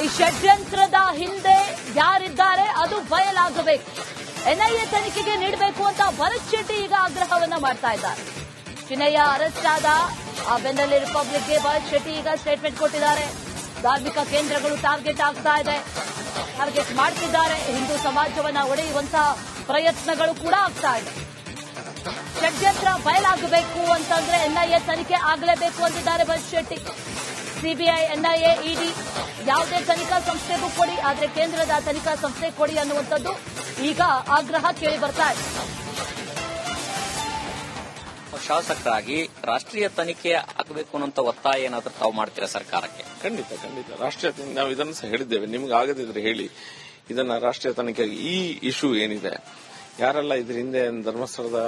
ಈ ಷಡ್ಯಂತ್ರದ ಹಿಂದೆ ಯಾರಿದ್ದಾರೆ ಅದು ಬಯಲಾಗಬೇಕು. ಎನ್ಐಎ ತನಿಖೆಗೆ ನೀಡಬೇಕು ಅಂತ ಭರತ್ ಶೆಟ್ಟಿ ಈಗ ಆಗ್ರಹವನ್ನ ಮಾಡ್ತಾ ಇದ್ದಾರೆ. ಚಿನ್ನಯ್ಯ ಅರೆಸ್ಟ್ ಆದ ಆ ಬೆನ್ನಲ್ಲೇ ರಿಪಬ್ಲಿಕ್ಗೆ ಭರತ್ ಶೆಟ್ಟಿ ಈಗ ಸ್ಟೇಟ್ಮೆಂಟ್ ಕೊಟ್ಟಿದ್ದಾರೆ. ಧಾರ್ಮಿಕ ಕೇಂದ್ರಗಳು ಟಾರ್ಗೆಟ್ ಆಗ್ತಾ ಇದೆ, ಟಾರ್ಗೆಟ್ ಮಾಡ್ತಿದ್ದಾರೆ. ಹಿಂದೂ ಸಮಾಜವನ್ನ ಒಡೆಯುವಂತಹ ಪ್ರಯತ್ನಗಳು ಕೂಡ ಆಗ್ತಾ ಇದೆ. ಷಡ್ಯಂತ್ರ ಬಯಲಾಗಬೇಕು ಅಂತಂದ್ರೆ ಎನ್ಐಎ ತನಿಖೆ ಆಗಲೇಬೇಕು ಅಂತಿದ್ದಾರೆ ಭರತ್ ಶೆಟ್ಟಿ. ಸಿಬಿಐ, ಎನ್ಐಎ, ಇಡಿ ಯಾವುದೇ ತನಿಖಾ ಸಂಸ್ಥೆಗೂ ಕೊಡಿ, ಆದ್ರೆ ಕೇಂದ್ರದ ತನಿಖಾ ಸಂಸ್ಥೆ ಕೊಡಿ ಅನ್ನುವಂಥದ್ದು ಈಗ ಆಗ್ರಹ ಕೇಳಿ ಬರ್ತಾ ಇದೆ. ಶಾಸಕರಾಗಿ ರಾಷ್ಟ್ರೀಯ ತನಿಖೆ ಆಗಬೇಕು ಅನ್ನೋ ಒತ್ತಾಯ ಏನಾದ್ರೂ ತಾವು ಮಾಡ್ತೀರಾ ಸರ್ಕಾರಕ್ಕೆ? ಖಂಡಿತ ರಾಷ್ಟ್ರೀಯ ನಾವು ಇದನ್ನು ಸಹ ಹೇಳಿದ್ದೇವೆ. ನಿಮ್ಗೆ ಆಗದಿದ್ರೆ ಹೇಳಿ, ಇದನ್ನ ರಾಷ್ಟ್ರೀಯ ತನಿಖೆ ಈ ಇಶ್ಯೂ ಏನಿದೆ, ಯಾರೆಲ್ಲ ಇದ್ರ ಹಿಂದೆ ಧರ್ಮಸ್ಥಳದ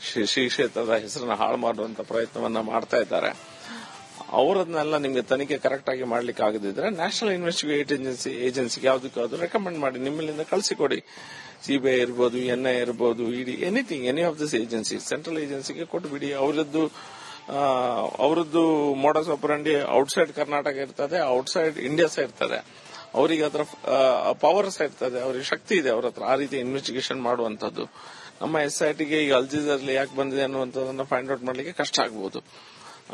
ಶ್ರೀ ಕ್ಷೇತ್ರದ ಹೆಸರನ್ನ ಹಾಳು ಮಾಡುವಂತ ಪ್ರಯತ್ನವನ್ನ ಮಾಡ್ತಾ ಇದ್ದಾರೆ, ಅವರನ್ನೆಲ್ಲ ನಿಮಗೆ ತನಿಖೆ ಕರೆಕ್ಟ್ ಆಗಿ ಮಾಡ್ಲಿಕ್ಕೆ ಆಗದಿದ್ರೆ ನ್ಯಾಷನಲ್ ಇನ್ವೆಸ್ಟಿಗೇಟ್ ಏಜೆನ್ಸಿಗೆ ಯಾವುದಕ್ಕಾದ್ರೂ ರೆಕಮೆಂಡ್ ಮಾಡಿ, ನಿಮ್ಮಲ್ಲಿಂದ ಕಳಿಸಿಕೊಡಿ. ಸಿಬಿಐ ಇರ್ಬೋದು, ಎನ್ಐಎ ಇರ್ಬೋದು, ED, anything, any of this agency, central ಏಜೆನ್ಸಿಗೆ ಕೊಟ್ಟುಬಿಡಿ. ಅವರದ್ದು ಮೋಡಸ್ ಆಪರಂಡಿ ಔಟ್ಸೈಡ್ ಕರ್ನಾಟಕ ಇರ್ತದೆ, ಔಟ್ಸೈಡ್ ಇಂಡಿಯಾ ಸಹ ಇರ್ತದೆ. ಅವರಿಗೆ ಅದರ ಪವರ್ ಸಹ ಇರ್ತದೆ, ಅವರಿಗೆ ಶಕ್ತಿ ಇದೆ ಅವರ ಹತ್ರ ಆ ರೀತಿ ಇನ್ವೆಸ್ಟಿಗೇಷನ್ ಮಾಡುವಂತದ್ದು. ನಮ್ಮ ಎಸ್ಐಟಿಗೆ ಈಗ ಅಲ್ಜಿಜರ್ಲಿ ಯಾಕೆ ಬಂದಿದೆ ಅನ್ನುವಂಥದ್ದನ್ನ ಫೈಂಡ್ ಔಟ್ ಮಾಡಲಿಕ್ಕೆ ಕಷ್ಟ ಆಗಬಹುದು.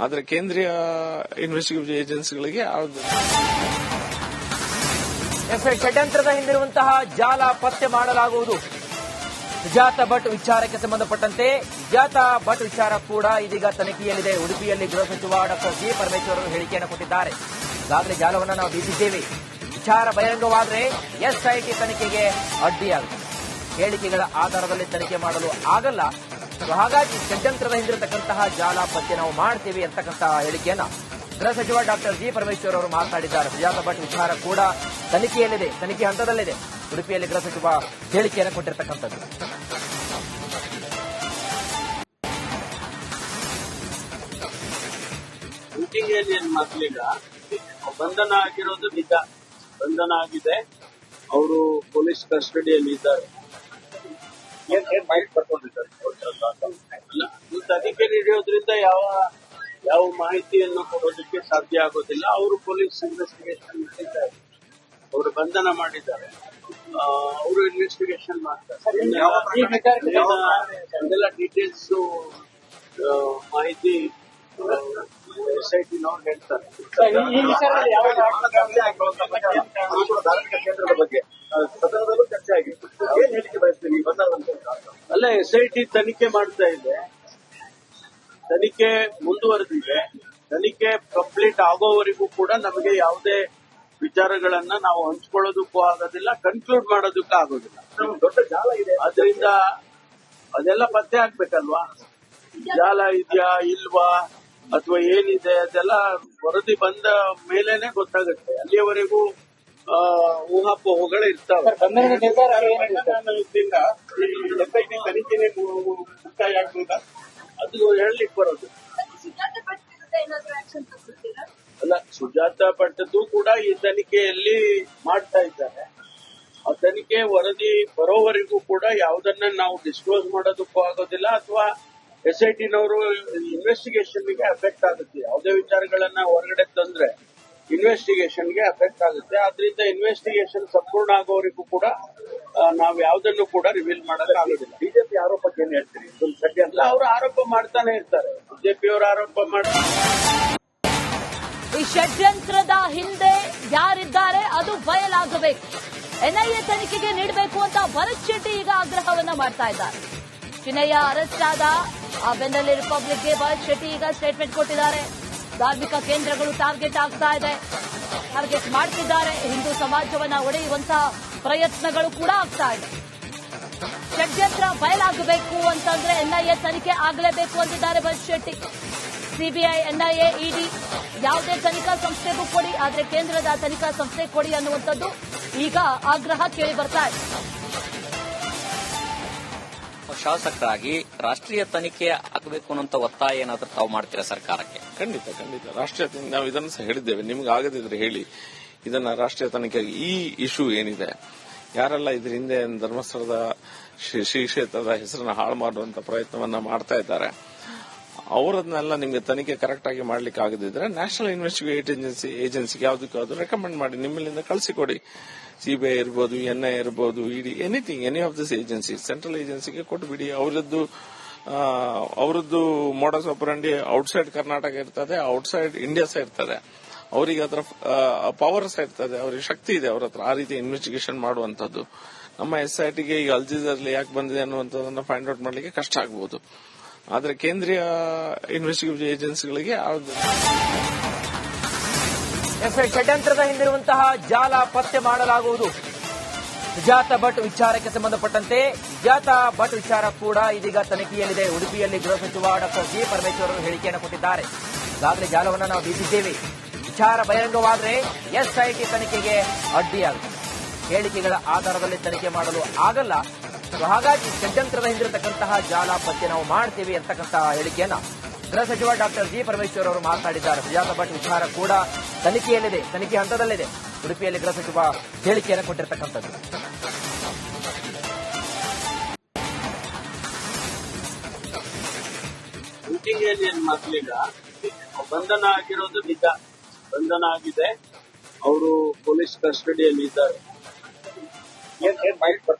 ಆದ್ರೆ ಕೇಂದ್ರೀಯ ಇನ್ವೆಸ್ಟಿಗೇಟಿವ್ ಏಜೆನ್ಸಿಗಳಿಗೆ ಷಡ್ಯಂತ್ರದ ಹಿಂದಿರುವಂತಹ ಜಾಲ ಪತ್ತೆ ಮಾಡಲಾಗುವುದು. ಸುಜಾತ ಭಟ್ ವಿಚಾರಕ್ಕೆ ಸಂಬಂಧಪಟ್ಟಂತೆ ಸುಜಾತ ಭಟ್ ವಿಚಾರ ಕೂಡ ಇದೀಗ ತನಿಖೆಯಲ್ಲಿದೆ. ಉಡುಪಿಯಲ್ಲಿ ಗೃಹ ಸಚಿವ ಡಾಕ್ಟರ್ ಜಿ ಪರಮೇಶ್ವರ್ ಅವರು ಹೇಳಿಕೆಯನ್ನು ಕೊಟ್ಟಿದ್ದಾರೆ. ಈಗಾಗಲೇ ಜಾಲವನ್ನು ನಾವು ಬೀಸಿದ್ದೇವೆ, ವಿಚಾರ ಬಹಿರಂಗವಾದರೆ ಎಸ್ಐಟಿ ತನಿಖೆಗೆ ಅಡ್ಡಿಯಾಗುತ್ತೆ, ಹೇಳಿಕೆಗಳ ಆಧಾರದಲ್ಲಿ ತನಿಖೆ ಮಾಡಲು ಆಗಲ್ಲ. ಹಾಗಾಗಿ ಷಡ್ಯಂತ್ರದ ಹಿಂದಿರತಕ್ಕಂತಹ ಜಾಲ ಪತ್ತೆ ನಾವು ಮಾಡ್ತೀವಿ ಅಂತಕ್ಕಂತಹ ಹೇಳಿಕೆಯನ್ನ ಗೃಹ ಸಚಿವ ಡಾಕ್ಟರ್ ಜಿ ಪರಮೇಶ್ವರ್ ಅವರು ಮಾತನಾಡಿದ್ದಾರೆ. ಸುಜಾತ ಭಟ್ ವಿಚಾರ ಕೂಡ ತನಿಖೆಯಲ್ಲಿದೆ, ತನಿಖೆ ಹಂತದಲ್ಲಿದೆ. ಉಡುಪಿಯಲ್ಲಿ ಗೃಹ ಸಚಿವ ಹೇಳಿಕೆಯನ್ನು ಕೊಟ್ಟಿರತಕ್ಕಂಥದ್ದು. ಮಕ್ಕಳಿಗ ಬಂಧನ ಆಗಿರೋದು ನಿಜ, ಬಂಧನ ಆಗಿದೆ. ಅವರು ಪೊಲೀಸ್ ಕಸ್ಟಡಿಯಲ್ಲಿ ಇದ್ದಾರೆ. ತನಿಖೆ ನಡೆಯೋದ್ರಿಂದ ಯಾವ ಮಾಹಿತಿಯನ್ನು ಕೊಡೋದಕ್ಕೆ ಸಾಧ್ಯ ಆಗೋದಿಲ್ಲ. ಅವರು ಪೊಲೀಸ್ ಇನ್ವೆಸ್ಟಿಗೇಷನ್ ಮಾಡಿದ್ದಾರೆ, ಅವರು ಬಂಧನ ಮಾಡಿದ್ದಾರೆ, ಅವರು ಇನ್ವೆಸ್ಟಿಗೇಷನ್ ಮಾಡ್ತಾರೆ. ಎಲ್ಲ ಡೀಟೇಲ್ಸ್ ಮಾಹಿತಿ ಎಸ್ಐಟಿನವ್ರು ಹೇಳ್ತಾರೆ. ಧಾರ್ಮಿಕ ಕೇಂದ್ರದ ಬಗ್ಗೆ ಸದನದಲ್ಲೂ ಚರ್ಚೆ ಆಗಿದೆ. ಏನ್ ಹೇಳಿಕೆ ಬಯಸ್ತೀವಿ? ಅಲ್ಲ, ಎಸ್ಐಟಿ ತನಿಖೆ ಮಾಡ್ತಾ ಇದೆ, ತನಿಖೆ ಮುಂದುವರೆದಿದೆ. ತನಿಖೆ ಕಂಪ್ಲೀಟ್ ಆಗೋವರೆಗೂ ಕೂಡ ನಮಗೆ ಯಾವುದೇ ವಿಚಾರಗಳನ್ನ ನಾವು ಹಂಚ್ಕೊಳ್ಳೋದಕ್ಕೂ ಆಗೋದಿಲ್ಲ, ಕನ್ಕ್ಲೂಡ್ ಮಾಡೋದಕ್ಕೂ ಆಗೋದಿಲ್ಲ. ದೊಡ್ಡ ಜಾಲ ಇದೆ, ಅದರಿಂದ ಅದೆಲ್ಲ ಪತ್ತೆ ಆಗ್ಬೇಕಲ್ವಾ? ಜಾಲ ಇದೆಯಾ ಇಲ್ವಾ ಅಥವಾ ಏನಿದೆ ಅದೆಲ್ಲ ವರದಿ ಬಂದ ಮೇಲೇನೆ ಗೊತ್ತಾಗುತ್ತೆ. ಅಲ್ಲಿಯವರೆಗೂ ಊಹಾಪೋಹಗಳು ಇರ್ತಾವೆ. ತನಿಖೆನೇ ಮುಕ್ತಾಯ ಆಗ್ಬೋದಾ ಅದು ಹೇಳಲಿಕ್ಕೆ ಬರೋದು ಅಲ್ಲ. ಸುಜಾತ ಭಟ್ದು ಕೂಡ ಈ ತನಿಖೆಯಲ್ಲಿ ಮಾಡ್ತಾ ಇದ್ದಾರೆ. ಆ ತನಿಖೆ ವರದಿ ಬರೋವರೆಗೂ ಕೂಡ ಯಾವುದನ್ನ ನಾವು ಡಿಸ್ಕ್ಲೋಸ್ ಮಾಡೋದಕ್ಕೂ ಆಗೋದಿಲ್ಲ, ಅಥವಾ ಎಸ್ಐಟಿನವರು ಇನ್ವೆಸ್ಟಿಗೇಷನ್ಗೆ ಅಫೆಕ್ಟ್ ಆಗುತ್ತೆ. ಯಾವುದೇ ವಿಚಾರಗಳನ್ನ ಹೊರಗಡೆ ತಂದ್ರೆ ಇನ್ವೆಸ್ಟಿಗೇಷನ್ಗೆ ಅಫೆಕ್ಟ್ ಆಗುತ್ತೆ. ಆದ್ರಿಂದ ಇನ್ವೆಸ್ಟಿಗೇಷನ್ ಸಂಪೂರ್ಣ ಆಗೋವರೆಗೂ ಕೂಡ ನಾವು ಯಾವುದನ್ನು ಕೂಡ ರಿವೀಲ್ ಮಾಡೋಕ್ಕಾಗೋದಿಲ್ಲ. ಬಿಜೆಪಿ ಆರೋಪಕ್ಕೆ ಏನ್ ಹೇಳ್ತೀರಿ? ಸದ್ಯ ಅಲ್ಲ, ಅವರು ಆರೋಪ ಮಾಡ್ತಾನೆ ಇರ್ತಾರೆ. ಬಿಜೆಪಿಯವರು ಆರೋಪ ಮಾಡ್ತಾರೆ. ಈ ಷಡ್ಯಂತ್ರದ ಹಿಂದೆ ಯಾರಿದ್ದಾರೆ ಅದು ಬಯಲಾಗಬೇಕು. ಎನ್ಐಎ ತನಿಖೆಗೆ ನೀಡಬೇಕು ಅಂತ ಭರತ್ ಶೆಟ್ಟಿ ಈಗ ಆಗ್ರಹವನ್ನ ಮಾಡ್ತಾ ಇದ್ದಾರೆ. ಚಿನ್ನಯ್ಯ ಅರೆಸ್ಟ್ ಆದ ಆ ಬೆನ್ನಲ್ಲೇ ರಿಪಬ್ಲಿಕ್ಗೆ ಭರತ್ ಶೆಟ್ಟಿ ಈಗ ಸ್ಟೇಟ್ಮೆಂಟ್ ಕೊಟ್ಟಿದ್ದಾರೆ. ಧಾರ್ಮಿಕ ಕೇಂದ್ರಗಳು ಟಾರ್ಗೆಟ್ ಆಗ್ತಾ ಇದೆ, ಟಾರ್ಗೆಟ್ ಮಾಡ್ತಿದ್ದಾರೆ. ಹಿಂದೂ ಸಮಾಜವನ್ನ ಒಡೆಯುವಂತಹ ಪ್ರಯತ್ನಗಳು ಕೂಡ ಆಗ್ತಾ ಇದೆ. ಷಡ್ಯಂತ್ರ ಬಯಲಾಗಬೇಕು ಅಂತಂದ್ರೆ ಎನ್ಐಎ ತನಿಖೆ ಆಗಲೇಬೇಕು ಅಂತಿದ್ದಾರೆ ಭರತ್ ಶೆಟ್ಟಿ. ಸಿಬಿಐ, ಎನ್ಐಎ, ಇಡಿ ಯಾವುದೇ ತನಿಖಾ ಸಂಸ್ಥೆಗೂ ಕೊಡಿ, ಆದ್ರೆ ಕೇಂದ್ರದ ತನಿಖಾ ಸಂಸ್ಥೆ ಕೊಡಿ ಅನ್ನುವಂಥದ್ದು ಈಗ ಆಗ್ರಹ ಕೇಳಿ ಬರ್ತಾ ಇದೆ. ಶಾಸಕರಾಗಿ ರಾಷ್ಟ್ರೀಯ ತನಿಖೆ ಆಗಬೇಕು ಅನ್ನೋ ಒತ್ತಾಯ ಏನಾದ್ರೂ ತಾವು ಮಾಡ್ತೀರಾ ಸರ್ಕಾರಕ್ಕೆ? ಖಂಡಿತ ರಾಷ್ಟ್ರೀಯ ನಾವು ಇದನ್ನು ಸಹ ಹೇಳಿದ್ದೇವೆ. ನಿಮ್ಗೆ ಆಗದಿದ್ರೆ ಹೇಳಿ, ಇದನ್ನ ರಾಷ್ಟ್ರೀಯ ತನಿಖೆ ಈ ಇಶ್ಯೂ ಏನಿದೆ, ಯಾರೆಲ್ಲ ಇದ್ರ ಹಿಂದೆ ಧರ್ಮಸ್ಥಳದ ಶ್ರೀ ಕ್ಷೇತ್ರದ ಹೆಸರನ್ನ ಹಾಳು ಮಾಡುವಂತ ಪ್ರಯತ್ನವನ್ನ ಮಾಡ್ತಾ ಇದ್ದಾರೆ, ಅವರನ್ನೆಲ್ಲ ನಿಮಗೆ ತನಿಖೆ ಕರೆಕ್ಟ್ ಆಗಿ ಮಾಡ್ಲಿಕ್ಕೆ ಆಗದಿದ್ರೆ ನ್ಯಾಷನಲ್ ಇನ್ವೆಸ್ಟಿಗೇಷನ್ ಏಜೆನ್ಸಿಗೆ ಯಾವುದಕ್ಕಾದ್ರೂ ರೆಕಮೆಂಡ್ ಮಾಡಿ, ನಿಮ್ಮಲ್ಲಿಂದ ಕಳಿಸಿಕೊಡಿ. ಸಿಬಿಐ ಇರ್ಬೋದು, NIA ಇರ್ಬೋದು, ED, anything, any of this agency, central ಏಜೆನ್ಸಿಗೆ ಕೊಟ್ಟುಬಿಡಿ. ಅವರದ್ದು ಮೋಡಸ್ ಆಪರಂಡಿ ಔಟ್ಸೈಡ್ ಕರ್ನಾಟಕ ಇರ್ತದೆ, ಔಟ್ಸೈಡ್ ಇಂಡಿಯಾ ಸಹ ಇರ್ತದೆ. ಅವರಿಗೆ ಅದರ ಪವರ್ಸ್ ಇರ್ತದೆ, ಅವರಿಗೆ ಶಕ್ತಿ ಇದೆ ಅವರ ಹತ್ರ ಆ ರೀತಿ ಇನ್ವೆಸ್ಟಿಗೇಷನ್ ಮಾಡುವಂತದ್ದು. ನಮ್ಮ SITಗೆ ಈಗ ಅಲ್ಜೀಜರ್ಲಿ ಯಾಕೆ ಬಂದಿದೆ ಅನ್ನುವಂಥದ್ದನ್ನು ಫೈಂಡ್ ಔಟ್ ಮಾಡಲಿಕ್ಕೆ ಕಷ್ಟ ಆಗಬಹುದು. ಆದರೆ ಕೇಂದ್ರೀಯ ಇನ್ವೆಸ್ಟಿಗೇಷನ್ ಏಜೆನ್ಸಿಗಳಿಗೆ ಷಡ್ಯಂತ್ರದ ಹಿಂದಿರುವಂತಹ ಜಾಲ ಪತ್ತೆ ಮಾಡಲಾಗುವುದು. ಸುಜಾತ ಭಟ್ ವಿಚಾರಕ್ಕೆ ಸಂಬಂಧಪಟ್ಟಂತೆ ಸುಜಾತ ಭಟ್ ವಿಚಾರ ಕೂಡ ಇದೀಗ ತನಿಖೆಯಲ್ಲಿದೆ. ಉಡುಪಿಯಲ್ಲಿ ಗೃಹ ಸಚಿವ ಡಾಕ್ಟರ್ ಜಿ ಪರಮೇಶ್ವರ್ ಅವರು ಹೇಳಿಕೆಯನ್ನು ಕೊಟ್ಟಿದ್ದಾರೆ. ಈಗಾಗಲೇ ಜಾಲವನ್ನು ನಾವು ಬೀಸಿದ್ದೇವೆ. ವಿಚಾರ ಬಹಿರಂಗವಾದರೆ SIT ತನಿಖೆಗೆ ಅಡ್ಡಿಯಾಗುತ್ತೆ. ಹೇಳಿಕೆಗಳ ಆಧಾರದಲ್ಲಿ ತನಿಖೆ ಮಾಡಲು ಆಗಲ್ಲ. ಹಾಗಾಗಿ ಷಡ್ಯಂತ್ರದ ಹಿಂದಿರತಕ್ಕಂತಹ ಜಾಲ ಪತ್ತೆ ನಾವು ಮಾಡ್ತೀವಿ ಅಂತಕ್ಕಂತಹ ಹೇಳಿಕೆಯನ್ನ ಗೃಹ ಸಚಿವ ಡಾಕ್ಟರ್ ಜಿ ಪರಮೇಶ್ವರ್ ಅವರು ಮಾತನಾಡಿದ್ದಾರೆ. ಸುಜಾತ ಭಟ್ ವಿಚಾರ ಕೂಡ ತನಿಖೆಯಲ್ಲಿದೆ, ತನಿಖೆ ಹಂತದಲ್ಲಿದೆ. ಉಡುಪಿಯಲ್ಲಿ ಗೃಹ ಸಚಿವ ಹೇಳಿಕೆಯನ್ನು ಕೊಟ್ಟಿರತಕ್ಕಂಥದ್ದು. ಶೂಟಿಂಗ್ ಏನೇನು ಮಕ್ಕಳೀಗ ಬಂಧನ ಆಗಿರೋದು ನಿಜ, ಬಂಧನ ಆಗಿದೆ. ಅವರು ಪೊಲೀಸ್ ಕಸ್ಟಡಿಯಲ್ಲಿ ಇದ್ದಾರೆ.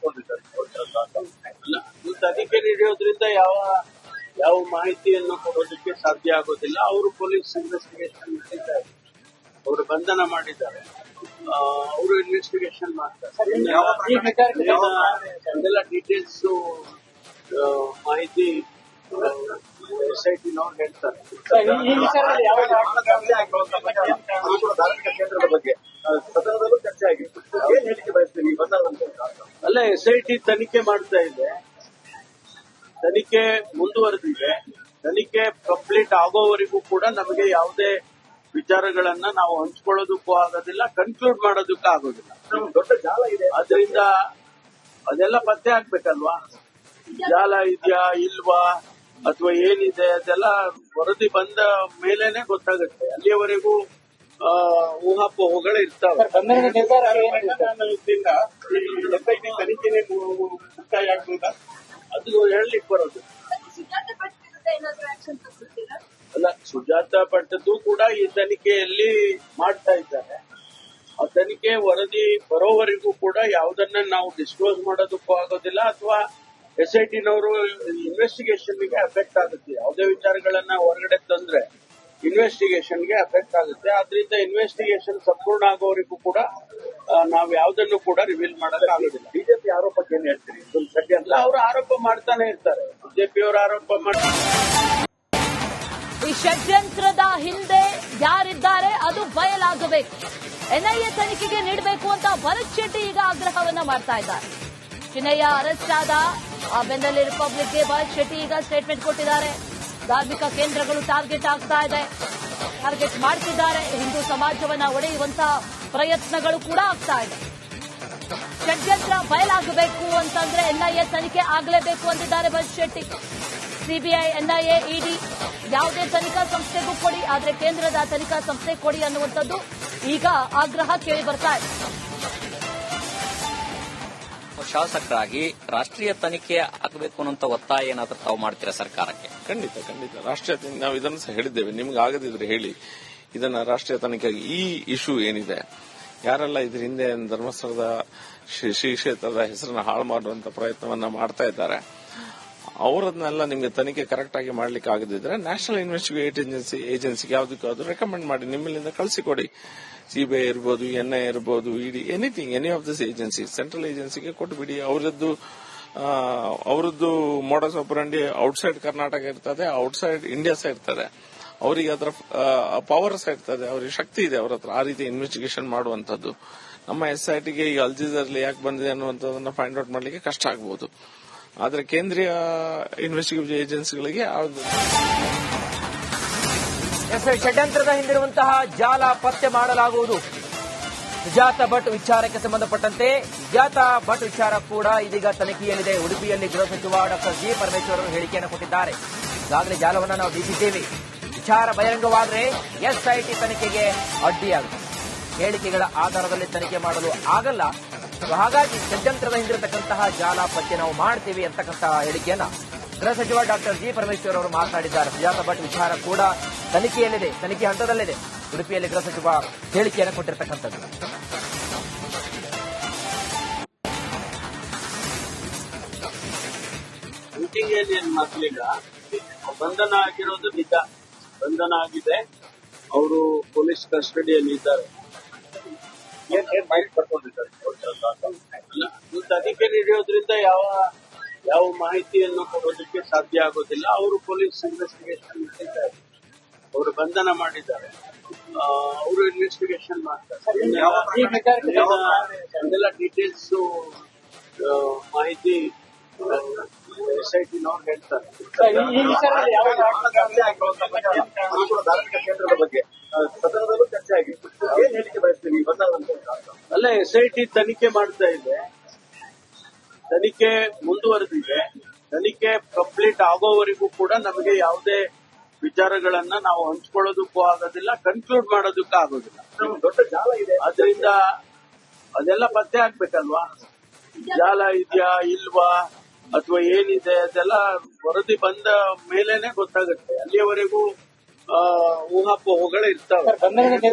ತನಿಖೆ ನಡೆಯೋದ್ರಿಂದ ಯಾವ ಮಾಹಿತಿಯನ್ನು ಕೊಡೋದಕ್ಕೆ ಸಾಧ್ಯ ಆಗೋದಿಲ್ಲ. ಅವರು ಪೊಲೀಸ್ ಇನ್ವೆಸ್ಟಿಗೇಷನ್ ಮಾಡಿದ್ದಾರೆ, ಅವರು ಬಂಧನ ಮಾಡಿದ್ದಾರೆ, ಅವರು ಇನ್ವೆಸ್ಟಿಗೇಷನ್ ಮಾಡ್ತಾರೆ. ಅದೆಲ್ಲ ಡೀಟೇಲ್ಸ್ ಮಾಹಿತಿ SITನವ್ರು ಹೇಳ್ತಾರೆ. ಕೇಂದ್ರದ ಬಗ್ಗೆ ಸದನದಲ್ಲೂ ಚರ್ಚೆ ಆಗಿತ್ತು. ಏನ್ ಹೇಳಿಕೆ ಬಯಸ್ತೀವಿ? ಅಲ್ಲ, SIT ತನಿಖೆ ಮಾಡ್ತಾ ಇದೆ, ತನಿಖೆ ಮುಂದುವರೆದಿದೆ. ತನಿಖೆ ಕಂಪ್ಲೀಟ್ ಆಗೋವರೆಗೂ ಕೂಡ ನಮಗೆ ಯಾವುದೇ ವಿಚಾರಗಳನ್ನ ನಾವು ಹಂಚ್ಕೊಳ್ಳೋದಕ್ಕೂ ಆಗೋದಿಲ್ಲ, ಕನ್ಕ್ಲೂಡ್ ಮಾಡೋದಕ್ಕೂ ಆಗೋದಿಲ್ಲ. ದೊಡ್ಡ ಜಾಲ ಇದೆ, ಅದರಿಂದ ಅದೆಲ್ಲ ಪತ್ತೆ ಆಗ್ಬೇಕಲ್ವಾ? ಜಾಲ ಇದೆಯಾ ಇಲ್ವಾ ಅಥವಾ ಏನಿದೆ ಅದೆಲ್ಲ ವರದಿ ಬಂದ ಮೇಲೇನೆ ಗೊತ್ತಾಗುತ್ತೆ. ಅಲ್ಲಿಯವರೆಗೂ ಊಹಾಪೋಹಗಳು ಇರ್ತಾವೆ. ತನಿಖೆನೇ ಮುಕ್ತಾಯ ಆಗ್ಬೋದಾ ಅದು ಹೇಳಲಿಕ್ಕೆ ಬರೋದು. ಅಲ್ಲ, ಸುಜಾತ ಭಟ್ದು ಕೂಡ ಈ ತನಿಖೆಯಲ್ಲಿ ಮಾಡ್ತಾ ಇದ್ದಾರೆ. ಆ ತನಿಖೆ ವರದಿ ಬರೋವರೆಗೂ ಕೂಡ ಯಾವುದನ್ನ ನಾವು ಡಿಸ್ಕ್ಲೋಸ್ ಮಾಡೋದಕ್ಕೂ ಆಗೋದಿಲ್ಲ ಅಥವಾ SITನವರು ಇನ್ವೆಸ್ಟಿಗೇಷನ್ಗೆ ಅಫೆಕ್ಟ್ ಆಗುತ್ತೆ. ಯಾವುದೇ ವಿಚಾರಗಳನ್ನ ಹೊರಗಡೆ ತಂದ್ರೆ ಇನ್ವೆಸ್ಟಿಗೇಷನ್ಗೆ ಅಫೆಕ್ಟ್ ಆಗುತ್ತೆ. ಆದ್ರಿಂದ ಇನ್ವೆಸ್ಟಿಗೇಷನ್ ಸಂಪೂರ್ಣ ಆಗೋವರೆಗೂ ಕೂಡ ನಾವು ಯಾವುದನ್ನು ಕೂಡ ರಿವೀಲ್ ಮಾಡೋಕ್ಕಾಗೋದಿಲ್ಲ. ಬಿಜೆಪಿ ಆರೋಪಕ್ಕೆ ಏನ್ ಹೇಳ್ತೀರಿ? ಸದ್ಯ ಅಲ್ಲ, ಅವರು ಆರೋಪ ಮಾಡ್ತಾನೆ ಇರ್ತಾರೆ. ಬಿಜೆಪಿಯವರು ಆರೋಪ ಮಾಡ್ತಾರೆ. ಈ ಷಡ್ಯಂತ್ರದ ಹಿಂದೆ ಯಾರಿದ್ದಾರೆ ಅದು ಬಯಲಾಗಬೇಕು. NIA ತನಿಖೆಗೆ ನೀಡಬೇಕು ಅಂತ ಭರತ್ ಶೆಟ್ಟಿ ಈಗ ಆಗ್ರಹವನ್ನ ಮಾಡ್ತಾ ಇದ್ದಾರೆ. ಚಿನ್ನಯ್ಯ ಅರೆಸ್ಟ್ ಆದ ಆ ಬೆನ್ನಲ್ಲೇ ರಿಪಬ್ಲಿಕ್ಗೆ ಭರತ್ ಶೆಟ್ಟಿ ಈಗ ಸ್ಟೇಟ್ಮೆಂಟ್ ಕೊಟ್ಟಿದ್ದಾರೆ. ಧಾರ್ಮಿಕ ಕೇಂದ್ರಗಳು ಟಾರ್ಗೆಟ್ ಮಾಡ್ತಿದ್ದಾರೆ. ಹಿಂದೂ ಸಮಾಜವನ್ನ ಒಡೆಯುವಂತಹ ಪ್ರಯತ್ನಗಳು ಕೂಡ ಆಗ್ತಾ ಇದೆ. ಷಡ್ಯಂತ್ರ ಬಯಲಾಗಬೇಕು ಅಂತಂದ್ರೆ NIA ತನಿಖೆ ಆಗಲೇಬೇಕು ಅಂತಿದ್ದಾರೆ Bharat Shetty. CBI, NIA, ED ಯಾವುದೇ ತನಿಖಾ ಸಂಸ್ಥೆಗೂ ಕೊಡಿ, ಆದ್ರೆ ಕೇಂದ್ರದ ತನಿಖಾ ಸಂಸ್ಥೆ ಕೊಡಿ ಅನ್ನುವಂಥದ್ದು ಈಗ ಆಗ್ರಹ ಕೇಳಿ ಬರ್ತಾ ಇದೆ. ಶಾಸಕರಾಗಿ ರಾಷ್ಟ್ರೀಯ ತನಿಖೆ ಆಗಬೇಕು ಅನ್ನೋ ಒತ್ತಾಯ ಏನಾದ್ರೂ ತಾವು ಮಾಡ್ತೀರಾ ಸರ್ಕಾರಕ್ಕೆ? ಖಂಡಿತ ರಾಷ್ಟ್ರೀಯ ನಾವು ಇದನ್ನು ಸಹ ಹೇಳಿದ್ದೇವೆ. ನಿಮ್ಗೆ ಆಗದಿದ್ರೆ ಹೇಳಿ, ಇದನ್ನ ರಾಷ್ಟ್ರೀಯ ತನಿಖೆಗೆ ಈ ಇಶ್ಯೂ ಏನಿದೆ, ಯಾರೆಲ್ಲ ಇದ್ರ ಹಿಂದೆ ಧರ್ಮಸ್ಥಳದ ಶ್ರೀ ಕ್ಷೇತ್ರದ ಹೆಸರನ್ನ ಹಾಳು ಮಾಡುವಂತ ಪ್ರಯತ್ನವನ್ನ ಮಾಡ್ತಾ ಇದ್ದಾರೆ, ಅವರನ್ನೆಲ್ಲ ನಿಮಗೆ ತನಿಖೆ ಕರೆಕ್ಟ್ ಆಗಿ ಮಾಡ್ಲಿಕ್ಕೆ ಆಗದಿದ್ರೆ ನ್ಯಾಷನಲ್ ಇನ್ವೆಸ್ಟಿಗೇಷನ್ ಏಜೆನ್ಸಿಗೆ ಯಾವುದಕ್ಕಾದ್ರೂ ರೆಕಮೆಂಡ್ ಮಾಡಿ, ನಿಮ್ಮಲ್ಲಿಂದ ಕಳಿಸಿಕೊಡಿ. ಸಿಬಿಐ ಇರ್ಬೋದು, NIA ಇರ್ಬೋದು, ED, anything, any of this agency, central ಏಜೆನ್ಸಿಗೆ ಕೊಟ್ಟುಬಿಡಿ. ಅವರದ್ದು ಮೋಡಸ್ ಆಪರಂಡಿ ಔಟ್ಸೈಡ್ ಕರ್ನಾಟಕ ಇರ್ತದೆ, ಔಟ್ಸೈಡ್ ಇಂಡಿಯಾ ಸಹ ಇರ್ತದೆ. ಅವರಿಗೆ ಅದರ ಪವರ್ಸ್ ಇರ್ತದೆ, ಅವರಿಗೆ ಶಕ್ತಿ ಇದೆ ಅವರ ಹತ್ರ ಆ ರೀತಿ ಇನ್ವೆಸ್ಟಿಗೇಷನ್ ಮಾಡುವಂತದ್ದು. ನಮ್ಮ SITಗೆ ಈಗ ಅಲ್ಜೀಜರ್ಲಿ ಯಾಕೆ ಬಂದಿದೆ ಅನ್ನುವಂಥದ್ದನ್ನು ಫೈಂಡ್ ಔಟ್ ಮಾಡಲಿಕ್ಕೆ ಕಷ್ಟ ಆಗಬಹುದು. ಆದರೆ ಕೇಂದ್ರೀಯ ಇನ್ವೆಸ್ಟಿಗೇಷನ್ ಏಜೆನ್ಸಿಗಳಿಗೆ ಷಡ್ಯಂತ್ರದ ಹಿಂದಿರುವಂತಹ ಜಾಲ ಪತ್ತೆ ಮಾಡಲಾಗುವುದು. ಸುಜಾತ ಭಟ್ ವಿಚಾರಕ್ಕೆ ಸಂಬಂಧಪಟ್ಟಂತೆ ಸುಜಾತ ಭಟ್ ವಿಚಾರ ಕೂಡ ಇದೀಗ ತನಿಖೆಯಲ್ಲಿದೆ. ಉಡುಪಿಯಲ್ಲಿ ಗೃಹ ಸಚಿವ ಡಾಕ್ಟರ್ ಜಿ ಪರಮೇಶ್ವರ್ ಅವರು ಹೇಳಿಕೆಯನ್ನು ಕೊಟ್ಟಿದ್ದಾರೆ. ಈಗಾಗಲೇ ಜಾಲವನ್ನು ನಾವು ಬೀಸಿದ್ದೇವೆ. ವಿಚಾರ ಬಹಿರಂಗವಾದರೆ SIT ತನಿಖೆಗೆ ಅಡ್ಡಿಯಾಗುತ್ತೆ. ಹೇಳಿಕೆಗಳ ಆಧಾರದಲ್ಲಿ ತನಿಖೆ ಮಾಡಲು ಆಗಲ್ಲ. ಹಾಗಾಗಿ ಷಡ್ಯಂತ್ರದ ಹಿಂದಿರತಕ್ಕಂತಹ ಜಾಲ ಪತ್ತೆ ನಾವು ಮಾಡ್ತೀವಿ ಅಂತಕ್ಕಂತಹ ಹೇಳಿಕೆಯನ್ನ ಗೃಹ ಸಚಿವ ಡಾಕ್ಟರ್ ಜಿ ಪರಮೇಶ್ವರ್ ಅವರು ಮಾತನಾಡಿದ್ದಾರೆ. ಸುಜಾತ ಭಟ್ ವಿಚಾರ ಕೂಡ ತನಿಖೆಯಲ್ಲಿದೆ, ತನಿಖೆ ಹಂತದಲ್ಲಿದೆ. ಉಡುಪಿಯಲ್ಲಿ ಗೃಹ ಸಚಿವ ಹೇಳಿಕೆಯನ್ನು ಕೊಟ್ಟಿರ್ತಕ್ಕಂಥದ್ದು. ಮೀಟಿಂಗ್ ಏನೇನು ಮೊದಲೀಗ ಬಂಧನ ಆಗಿರೋದು ನಿಜ, ಬಂಧನ ಆಗಿದೆ. ಅವರು ಪೊಲೀಸ್ ಕಸ್ಟಡಿಯಲ್ಲಿ ಇದ್ದಾರೆ. ತನಿಖೆ ನಡೆಯೋದ್ರಿಂದ ಯಾವ ಮಾಹಿತಿಯನ್ನು ಕೊಡೋದಕ್ಕೆ ಸಾಧ್ಯ ಆಗೋದಿಲ್ಲ. ಅವರು ಪೊಲೀಸ್ ಇನ್ವೆಸ್ಟಿಗೇಷನ್ ಮಾಡಿದ್ದಾರೆ, ಅವರು ಬಂಧನ ಮಾಡಿದ್ದಾರೆ, ಅವರು ಇನ್ವೆಸ್ಟಿಗೇಷನ್ ಮಾಡ್ತಾರೆ. ಎಲ್ಲ ಡೀಟೇಲ್ಸ್ ಮಾಹಿತಿ SIT-ನವ್ರು ಹೇಳ್ತಾರೆ. ಧಾರ್ಮಿಕ ಕೇಂದ್ರದ ಬಗ್ಗೆ ಸದನದಲ್ಲೂ ಚರ್ಚೆ ಆಗಿತ್ತು. ಏನ್ ಹೇಳಿಕೆ ಬಯಸ್ತೀವಿ? ಅಲ್ಲ, SIT ತನಿಖೆ ಮಾಡ್ತಾ ಇದೆ, ತನಿಖೆ ಮುಂದುವರೆದಿದೆ. ತನಿಖೆ ಕಂಪ್ಲೀಟ್ ಆಗೋವರೆಗೂ ಕೂಡ ನಮಗೆ ಯಾವುದೇ ವಿಚಾರಗಳನ್ನ ನಾವು ಹಂಚ್ಕೊಳ್ಳೋದಕ್ಕೂ ಆಗೋದಿಲ್ಲ, ಕನ್ಕ್ಲೂಡ್ ಮಾಡೋದಕ್ಕೂ ಆಗೋದಿಲ್ಲ. ದೊಡ್ಡ ಜಾಲ ಇದೆ, ಅದರಿಂದ ಅದೆಲ್ಲ ಪತ್ತೆ ಆಗ್ಬೇಕಲ್ವಾ? ಜಾಲ ಇದೆಯಾ ಇಲ್ವಾ ಅಥವಾ ಏನಿದೆ ಅದೆಲ್ಲ ವರದಿ ಬಂದ ಮೇಲೇನೆ ಗೊತ್ತಾಗುತ್ತೆ. ಅಲ್ಲಿಯವರೆಗೂ ಊಹಾಪೋಹಗಳು ಇರ್ತಾವೆ. ತನಿಖೆನೇ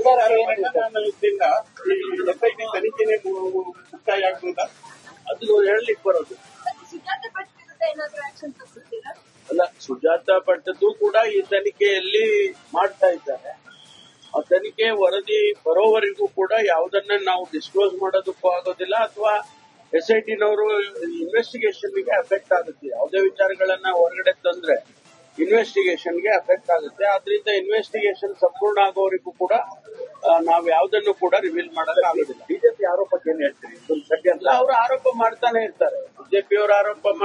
ಮುಕ್ತಾಯ ಆಗ್ಬೋದಾ? ಅದು ಹೇಳಲಿಕ್ಕೆ ಬರೋದು ಅಲ್ಲ. ಸುಜಾತ ಭಟ್ದು ಕೂಡ ಈ ತನಿಖೆಯಲ್ಲಿ ಮಾಡ್ತಾ ಇದ್ದಾರೆ. ಆ ತನಿಖೆ ವರದಿ ಬರೋವರೆಗೂ ಕೂಡ ಯಾವುದನ್ನ ನಾವು ಡಿಸ್ಕ್ಲೋಸ್ ಮಾಡೋದಕ್ಕೂ ಆಗೋದಿಲ್ಲ ಅಥವಾ SIT-ನವರು ಇನ್ವೆಸ್ಟಿಗೇಷನ್ಗೆ ಅಫೆಕ್ಟ್ ಆಗುತ್ತೆ. ಯಾವುದೇ ವಿಚಾರಗಳನ್ನ ಹೊರಗಡೆ ತಂದ್ರೆ ಇನ್ವೆಸ್ಟಿಗೇಷನ್ಗೆ ಅಫೆಕ್ಟ್ ಆಗುತ್ತೆ. ಆದ್ರಿಂದ ಇನ್ವೆಸ್ಟಿಗೇಷನ್ ಸಂಪೂರ್ಣ ಆಗೋವರೆಗೂ ಕೂಡ ನಾವು ಯಾವುದನ್ನು ಕೂಡ ರಿವೀಲ್ ಮಾಡೋಕ್ಕಾಗೋದಿಲ್ಲ. ಬಿಜೆಪಿ ಆರೋಪಕ್ಕೆ ಏನ್ ಹೇಳ್ತೀರಿ? ಅವರು ಆರೋಪ ಮಾಡ್ತಾನೆ ಇರ್ತಾರೆ. ಬಿಜೆಪಿಯವರು ಆರೋಪ